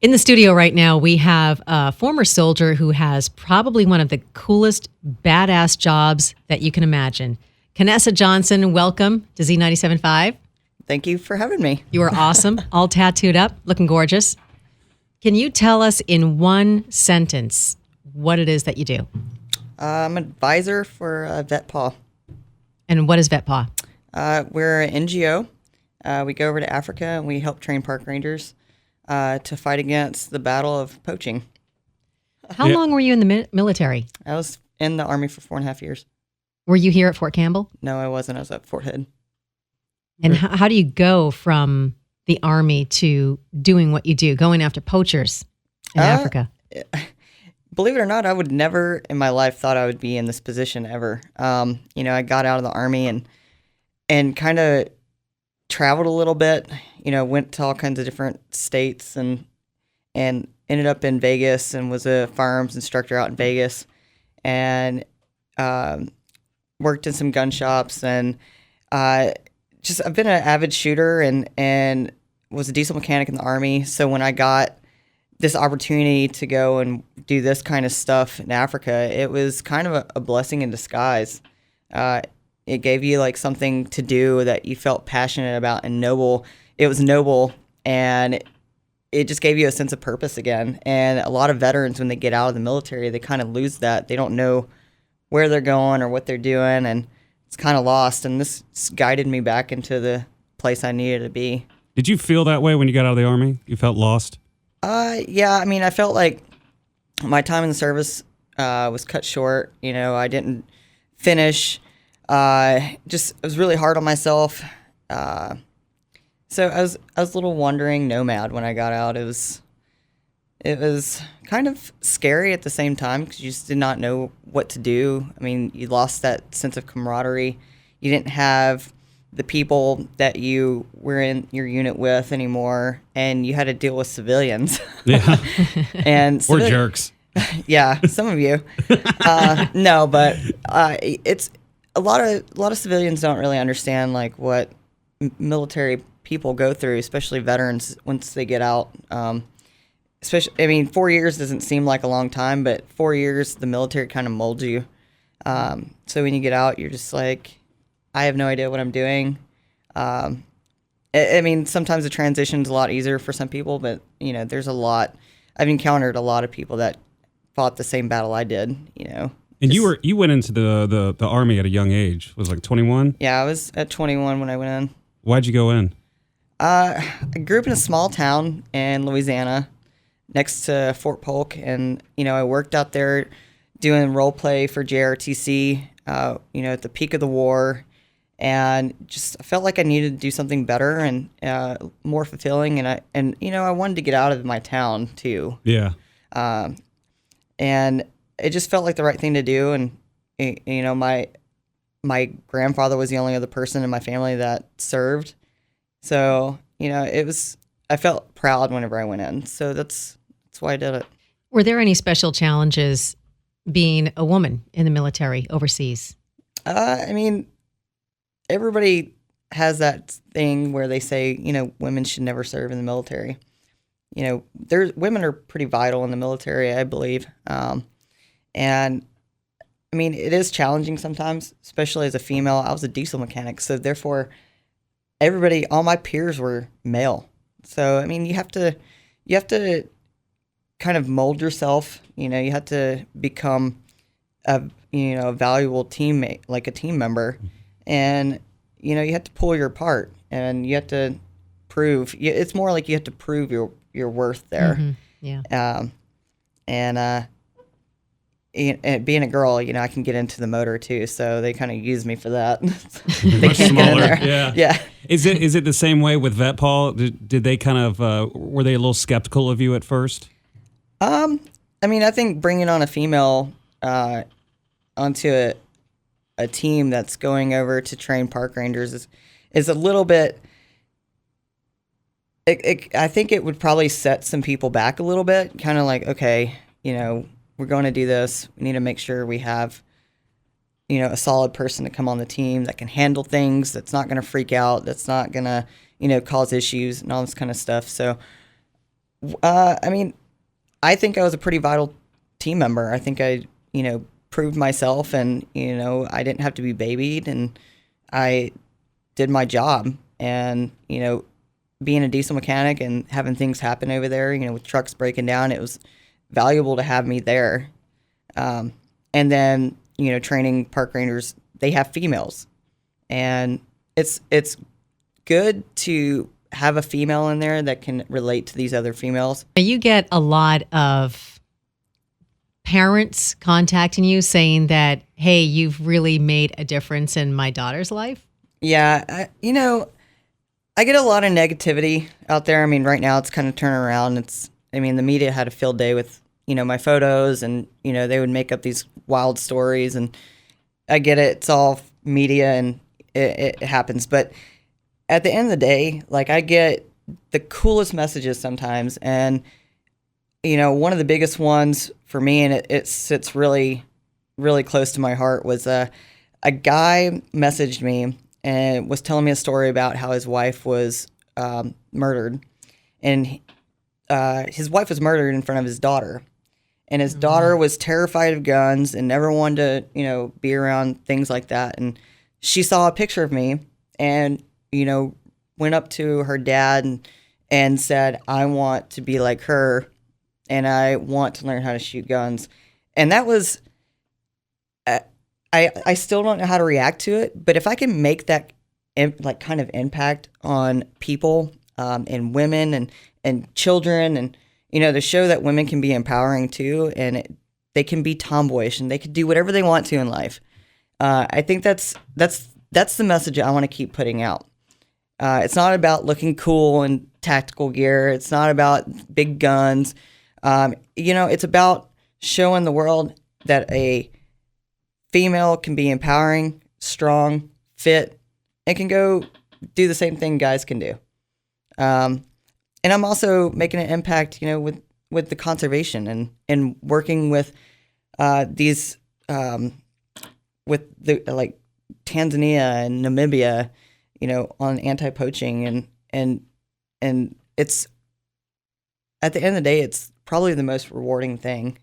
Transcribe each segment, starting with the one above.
In the studio right now, we have a former soldier who has probably one of the coolest, badass jobs that you can imagine. Kinessa Johnson, welcome to Z97.5. Thank you for having me. You are awesome, all tattooed up, looking gorgeous. Can you tell us in one sentence what it is that you do? I'm an advisor for Vetpaw. And what is Vetpaw? We're an NGO. We go over to Africa and we help train park rangers to fight against the battle of poaching. How long were you in the military? I was in the Army for 4.5 years. Were you here at Fort Campbell? No, I wasn't. I was at Fort Hood. And how do you go from the Army to doing what you do, going after poachers in Africa? Believe it or not, I would never in my life thought I would be in this position ever. I got out of the Army and kind of traveled a little bit, went to all kinds of different states and ended up in Vegas and was a firearms instructor out in Vegas and worked in some gun shops and I've been an avid shooter and was a diesel mechanic in the Army. So when I got this opportunity to go and do this kind of stuff in Africa, it was kind of a blessing in disguise. It gave you like something to do that you felt passionate about and noble. It was noble and it just gave you a sense of purpose again. And a lot of veterans, when they get out of the military, they kind of lose that. They don't know where they're going or what they're doing, and it's kind of lost. And this guided me back into the place I needed to be. Did you feel that way when you got out of the Army? You felt lost? Yeah. I mean, I felt like my time in the service was cut short. I didn't finish. I was really hard on myself. So I was a little wandering nomad when I got out. It was kind of scary at the same time because you just did not know what to do. I mean, you lost that sense of camaraderie. You didn't have the people that you were in your unit with anymore, and you had to deal with civilians. Yeah. And We're jerks. Yeah, some of you. No, but it's a lot of civilians don't really understand like what military people go through, especially veterans once they get out. 4 years doesn't seem like a long time, but 4 years the military kind of molds you. So when you get out, you're just like, I have no idea what I'm doing. Sometimes the transition's a lot easier for some people, but I've encountered a lot of people that fought the same battle I did, And you went into the Army at a young age. Was it like 21? Yeah, I was at 21 when I went in. Why'd you go in? I grew up in a small town in Louisiana next to Fort Polk, and, I worked out there doing role play for JRTC, at the peak of the war, and just I felt like I needed to do something better and more fulfilling, and I wanted to get out of my town too. Yeah. And it just felt like the right thing to do, and my grandfather was the only other person in my family that served, so I felt proud whenever I went in. So that's why I did it. Were there any special challenges being a woman in the military overseas? Everybody has that thing where they say, women should never serve in the military. Women are pretty vital in the military, I believe. It is challenging sometimes, especially as a female. I was a diesel mechanic, so therefore all my peers were male. So, you have to kind of mold yourself. You have to become a valuable teammate, like a team member. And, you have to pull your part and you have to prove, it's more like you have to prove your worth there. Mm-hmm. Yeah. And being a girl, I can get into the motor too, so they kind of use me for that. They can't get in there. Yeah. Is it the same way with Vetpaw? Did they kind of were they a little skeptical of you at first? I think bringing on a female onto a team that's going over to train park rangers is a little bit. I think it would probably set some people back a little bit. Kind of like, okay, we're going to do this. We need to make sure we have, a solid person to come on the team that can handle things, that's not going to freak out, that's not going to, cause issues and all this kind of stuff. So I mean, I think I was a pretty vital team member. I think I, proved myself, and, I didn't have to be babied, and I did my job. And, being a diesel mechanic and having things happen over there, with trucks breaking down, it was valuable to have me there. And then, training park rangers, they have females, and it's good to have a female in there that can relate to these other females. You get a lot of parents contacting you saying that, hey, you've really made a difference in my daughter's life. Yeah, I get a lot of negativity out there. I mean, right now it's kind of turning around. The media had a field day with, my photos, and, they would make up these wild stories, and I get it. It's all media, and it happens. But at the end of the day, like, I get the coolest messages sometimes. And, one of the biggest ones for me, and it sits really, really close to my heart, was a guy messaged me and was telling me a story about how his wife was murdered. And his wife was murdered in front of his daughter. And his daughter was terrified of guns and never wanted to, be around things like that. And she saw a picture of me and, went up to her dad and said, I want to be like her, and I want to learn how to shoot guns. And that was, I still don't know how to react to it, but if I can make that kind of impact on people and women and children, and to show that women can be empowering too, and they can be tomboyish, and they can do whatever they want to in life. I think that's the message I want to keep putting out. It's not about looking cool in tactical gear. It's not about big guns. It's about showing the world that a female can be empowering, strong, fit, and can go do the same thing guys can do. And I'm also making an impact, with the conservation and working with these with the like Tanzania and Namibia, on anti-poaching, and it's, at the end of the day, it's probably the most rewarding thing.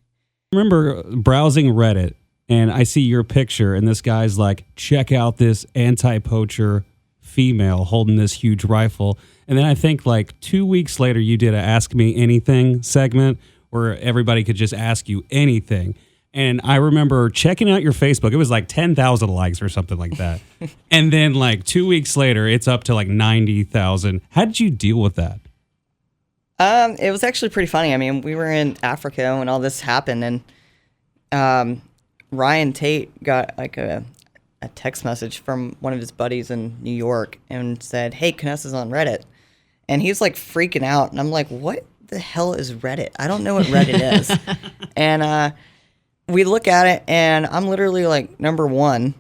I remember browsing Reddit, and I see your picture, and this guy's like, check out this anti-poacher female holding this huge rifle. And then I think like 2 weeks later, you did a Ask Me Anything segment where everybody could just ask you anything. And I remember checking out your Facebook. It was like 10,000 likes or something like that. And then like 2 weeks later, it's up to like 90,000. How did you deal with that? It was actually pretty funny. I mean, we were in Africa when all this happened, and Ryan Tate got like a text message from one of his buddies in New York and said, hey, Kinessa's on Reddit. And he was like freaking out. And I'm like, what the hell is Reddit? I don't know what Reddit is. And we look at it, and I'm literally like number one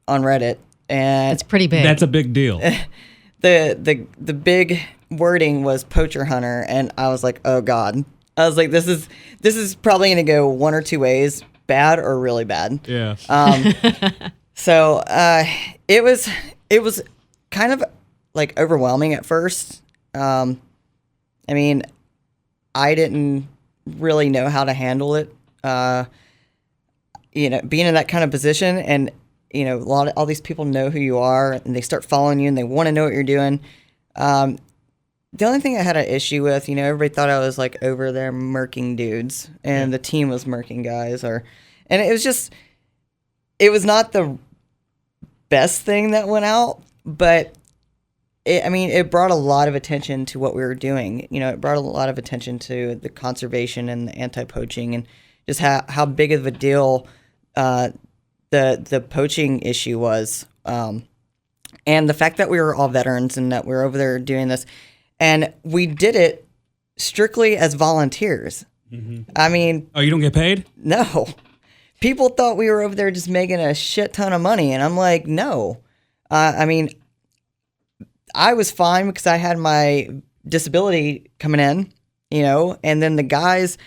on Reddit. And it's pretty big. That's a big deal. The big wording was poacher hunter, and I was like, oh God. I was like, this is probably gonna go one or two ways, bad or really bad. Yeah. So it was kind of like overwhelming at first. I mean, I didn't really know how to handle it. Being in that kind of position, and all these people know who you are, and they start following you, and they want to know what you're doing. The only thing I had an issue with, everybody thought I was like over there murking dudes, and the team was murking guys, and it was not the best thing that went out, but it brought a lot of attention to what we were doing. It brought a lot of attention to the conservation and the anti-poaching, and just how big of a deal the poaching issue was, and the fact that we were all veterans and that we were over there doing this, and we did it strictly as volunteers. Mm-hmm. I mean, oh, you don't get paid? No. People thought we were over there just making a shit ton of money, and I'm like, no. I mean, I was fine because I had my disability coming in, and then the guys,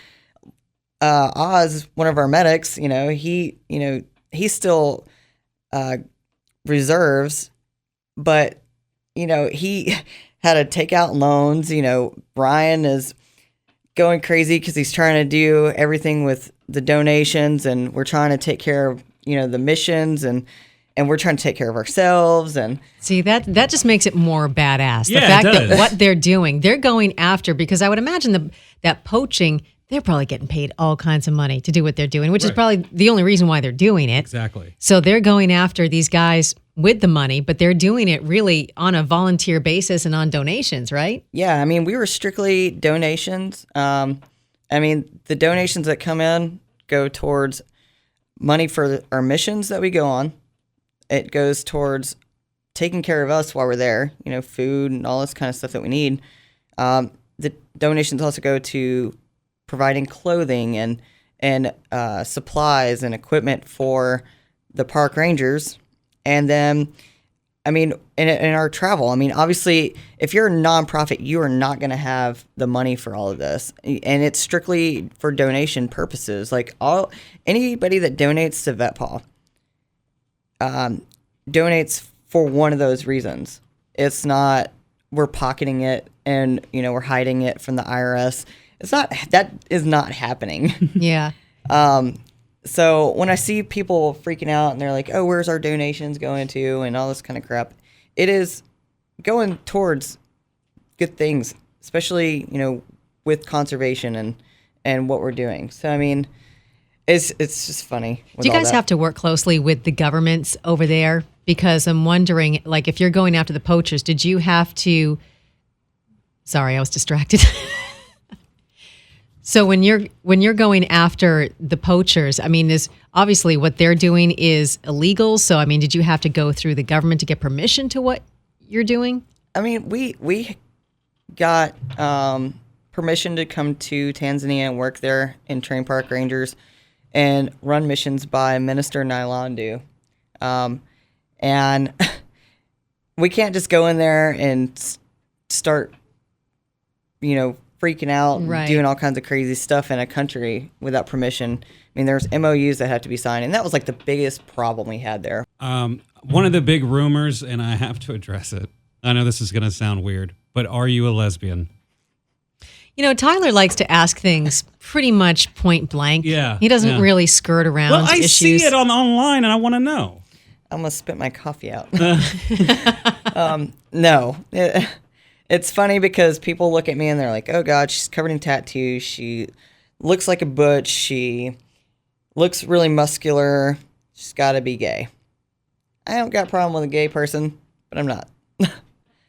Oz, one of our medics, he still reserves, but he had to take out loans. Brian is going crazy because he's trying to do everything with the donations, and we're trying to take care of, the missions, and we're trying to take care of ourselves. And See, that just makes it more badass. The Yeah, it fact that does. what they're doing, they're going after, because I would imagine that poaching, they're probably getting paid all kinds of money to do what they're doing, which is Right. probably the only reason why they're doing it. Exactly. So they're going after these guys with the money, but they're doing it really on a volunteer basis and on donations, right? yeah, I mean, we were strictly donations. I mean, the donations that come in go towards money for our missions that we go on. It goes towards taking care of us while we're there, food and all this kind of stuff that we need. The donations also go to providing clothing and supplies and equipment for the park rangers. And then, I mean, in our travel, I mean, obviously, if you're a nonprofit, you are not going to have the money for all of this, and it's strictly for donation purposes. Like anybody that donates to Vetpaw, donates for one of those reasons. It's not we're pocketing it and we're hiding it from the IRS. That is not happening. Yeah. So when I see people freaking out and they're like, "Oh, where's our donations going to?" and all this kind of crap, it is going towards good things, especially with conservation and what we're doing. So I mean, it's just funny. Do you guys have to work closely with the governments over there? Because I'm wondering, like, if you're going after the poachers, did you have to? Sorry, I was distracted. So when you're going after the poachers, I mean, is obviously what they're doing is illegal. So I mean, did you have to go through the government to get permission to what you're doing? I mean, we got permission to come to Tanzania and work there in train park rangers and run missions by Minister Nylandu. And we can't just go in there and start, freaking out and Right. doing all kinds of crazy stuff in a country without permission. I mean, there's MOUs that had to be signed, and that was like the biggest problem we had there. One of the big rumors, and I have to address it. I know this is going to sound weird, but are you a lesbian? Tyler likes to ask things pretty much point blank. Yeah, He doesn't yeah. really skirt around Well, I issues. see it online, and I want to know. I'm gonna spit my coffee out. No, it's funny because people look at me and they're like, "Oh God, she's covered in tattoos. She looks like a butch. She looks really muscular. She's got to be gay." I don't got a problem with a gay person, but I'm not.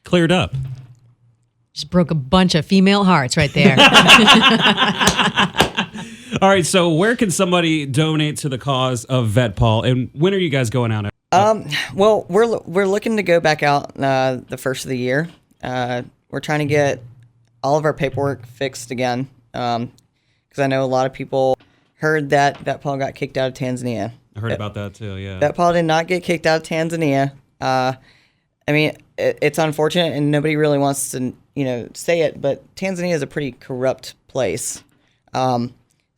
Cleared up. Just broke a bunch of female hearts right there. All right, so where can somebody donate to the cause of Vetpaw, and when are you guys going out? Well, we're looking to go back out the first of the year. We're trying to get all of our paperwork fixed again, because I know a lot of people heard that Vetpaw got kicked out of Tanzania. I heard about that too. Yeah. Vetpaw did not get kicked out of Tanzania. I mean, it's unfortunate, and nobody really wants to say it, but Tanzania is a pretty corrupt place.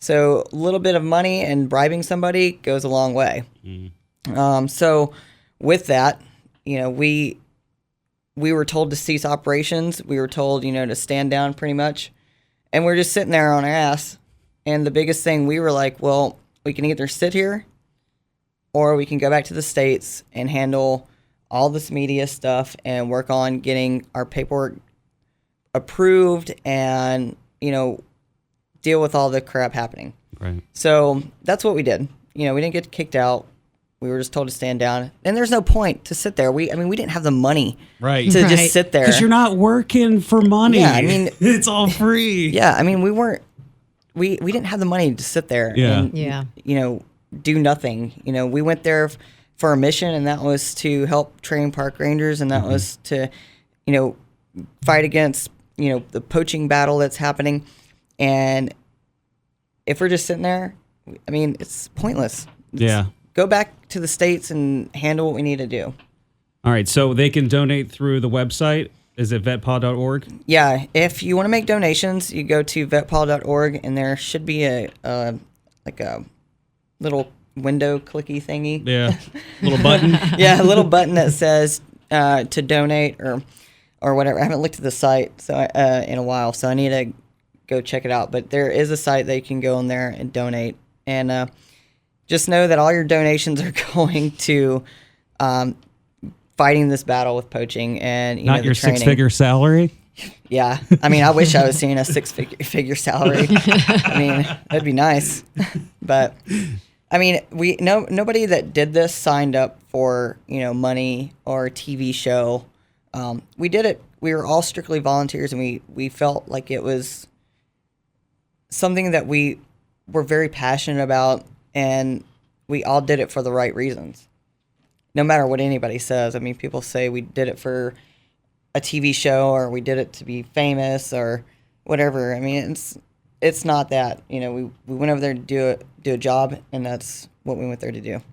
So a little bit of money and bribing somebody goes a long way. So with that, we were told to cease operations. We were told, to stand down pretty much. And we're just sitting there on our ass. And the biggest thing, we were like, well, we can either sit here or we can go back to the States and handle all this media stuff and work on getting our paperwork approved and, deal with all the crap happening. Right. So that's what we did. We didn't get kicked out. We were just told to stand down. And there's no point to sit there. We didn't have the money Right. to Right. just sit there. Because you're not working for money. Yeah, I mean- it's all free. Yeah, we didn't have the money to sit there Yeah. and, Yeah. do nothing. We went there for a mission, and that was to help train park rangers, and that was to, fight against, the poaching battle that's happening. And if we're just sitting there, it's pointless. Yeah. Go back to the States and handle what we need to do. All right, so they can donate through the website. Is it vetpaw.org? Yeah, if you want to make donations, you go to vetpaw.org, and there should be a little window clicky thingy. Yeah. Little button. Yeah, a little button that says to donate or whatever. I haven't looked at the site in a while, so I need to go check it out. But there is a site that you can go on there and donate. And just know that all your donations are going to fighting this battle with poaching and Not the your training. 6-figure salary. Yeah, I mean, I wish I was seeing a six-figure salary. I mean, that'd be nice. But I mean, nobody that did this signed up for money or a TV show. We did it. We were all strictly volunteers, and we felt like it was something that we were very passionate about, and we all did it for the right reasons. No matter what anybody says. I mean, people say we did it for a TV show or we did it to be famous or whatever. I mean, it's not that. We went over there to do a job, and that's what we went there to do.